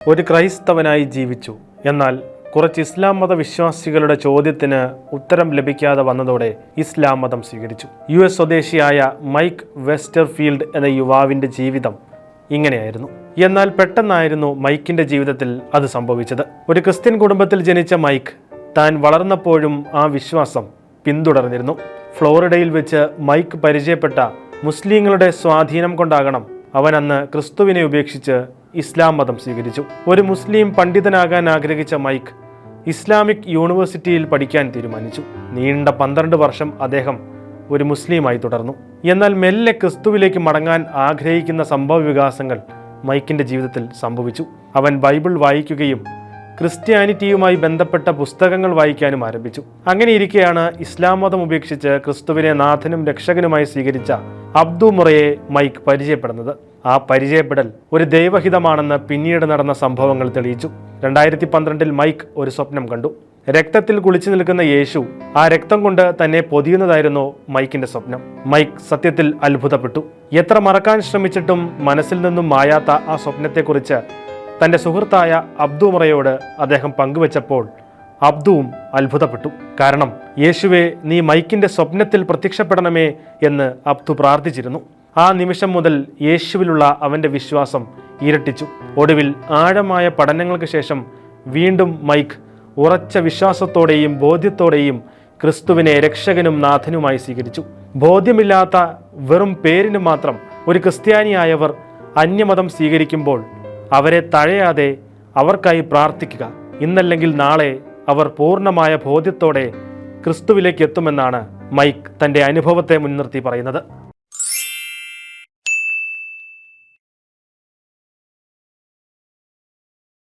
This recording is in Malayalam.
ഒരു ക്രൈസ്തവനായി ജീവിച്ചു. എന്നാൽ കുറച്ച് ഇസ്ലാം മത വിശ്വാസികളുടെ ചോദ്യത്തിന് ഉത്തരം ലഭിക്കാതെ വന്നതോടെ ഇസ്ലാം മതം സ്വീകരിച്ചു. US സ്വദേശിയായ മൈക്ക് വെസ്റ്റർഫീൽഡ് എന്ന യുവാവിൻ്റെ ജീവിതം ഇങ്ങനെയായിരുന്നു. എന്നാൽ പെട്ടെന്നായിരുന്നു മൈക്കിൻ്റെ ജീവിതത്തിൽ അത് സംഭവിച്ചത്. ഒരു ക്രിസ്ത്യൻ കുടുംബത്തിൽ ജനിച്ച മൈക്ക് താൻ വളർന്നപ്പോഴും ആ വിശ്വാസം പിന്തുടർന്നിരുന്നു. ഫ്ലോറിഡയിൽ വെച്ച് മൈക്ക് പരിചയപ്പെട്ട മുസ്ലിങ്ങളുടെ സ്വാധീനം കൊണ്ടാകണം അവൻ അന്ന് ക്രിസ്തുവിനെ ഉപേക്ഷിച്ച് ഇസ്ലാം മതം സ്വീകരിച്ചു. ഒരു മുസ്ലിം പണ്ഡിതനാകാൻ ആഗ്രഹിച്ച മൈക്ക് ഇസ്ലാമിക് യൂണിവേഴ്സിറ്റിയിൽ പഠിക്കാൻ തീരുമാനിച്ചു. നീണ്ട 12 വർഷം അദ്ദേഹം ഒരു മുസ്ലിമായി തുടർന്നു. എന്നാൽ മെല്ലെ ക്രിസ്തുവിലേക്ക് മടങ്ങാൻ ആഗ്രഹിക്കുന്ന സംഭവ വികാസങ്ങൾ മൈക്കിൻ്റെ ജീവിതത്തിൽ സംഭവിച്ചു. അവൻ ബൈബിൾ വായിക്കുകയും ക്രിസ്ത്യാനിറ്റിയുമായി ബന്ധപ്പെട്ട പുസ്തകങ്ങൾ വായിക്കാനും ആരംഭിച്ചു. അങ്ങനെയിരിക്കെയാണ് ഇസ്ലാം മതം ഉപേക്ഷിച്ച് ക്രിസ്തുവിനെ നാഥനും രക്ഷകനുമായി സ്വീകരിച്ച അബ്ദു മുറയെ മൈക്ക് പരിചയപ്പെടുന്നത്. ആ പരിചയപ്പെടൽ ഒരു ദൈവഹിതമാണെന്ന് പിന്നീട് നടന്ന സംഭവങ്ങൾ തെളിയിച്ചു. 2012 മൈക്ക് ഒരു സ്വപ്നം കണ്ടു. രക്തത്തിൽ കുളിച്ചു നിൽക്കുന്ന യേശു ആ രക്തം കൊണ്ട് തന്നെ പൊതിയുന്നതായിരുന്നു മൈക്കിന്റെ സ്വപ്നം. മൈക്ക് സത്യത്തിൽ അത്ഭുതപ്പെട്ടു. എത്ര മറക്കാൻ ശ്രമിച്ചിട്ടും മനസ്സിൽ നിന്നും മായാത്ത ആ സ്വപ്നത്തെക്കുറിച്ച് തൻ്റെ സുഹൃത്തായ അബ്ദു മുറയോട് അദ്ദേഹം പങ്കുവച്ചപ്പോൾ അബ്ദുവും അത്ഭുതപ്പെട്ടു. കാരണം യേശുവെ, നീ മൈക്കിന്റെ സ്വപ്നത്തിൽ പ്രത്യക്ഷപ്പെടണമേ എന്ന് അബ്ദു പ്രാർത്ഥിച്ചിരുന്നു. ആ നിമിഷം മുതൽ യേശുവിലുള്ള അവൻ്റെ വിശ്വാസം ഇരട്ടിച്ചു. ഒടുവിൽ ആഴമായ പഠനങ്ങൾക്ക് ശേഷം വീണ്ടും മൈക്ക് ഉറച്ച വിശ്വാസത്തോടെയും ബോധ്യത്തോടെയും ക്രിസ്തുവിനെ രക്ഷകനും നാഥനുമായി സ്വീകരിച്ചു. ബോധ്യമില്ലാത്ത വെറും പേരിന് മാത്രം ഒരു ക്രിസ്ത്യാനിയായവർ അന്യമതം സ്വീകരിക്കുമ്പോൾ അവരെ തഴയാതെ അവർക്കായി പ്രാർത്ഥിക്കുക. ഇന്നല്ലെങ്കിൽ നാളെ അവർ പൂർണ്ണമായ ബോധ്യത്തോടെ ക്രിസ്തുവിലേക്ക് എത്തുമെന്നാണ് മൈക്ക് തൻ്റെ അനുഭവത്തെ മുൻനിർത്തി പറയുന്നത്.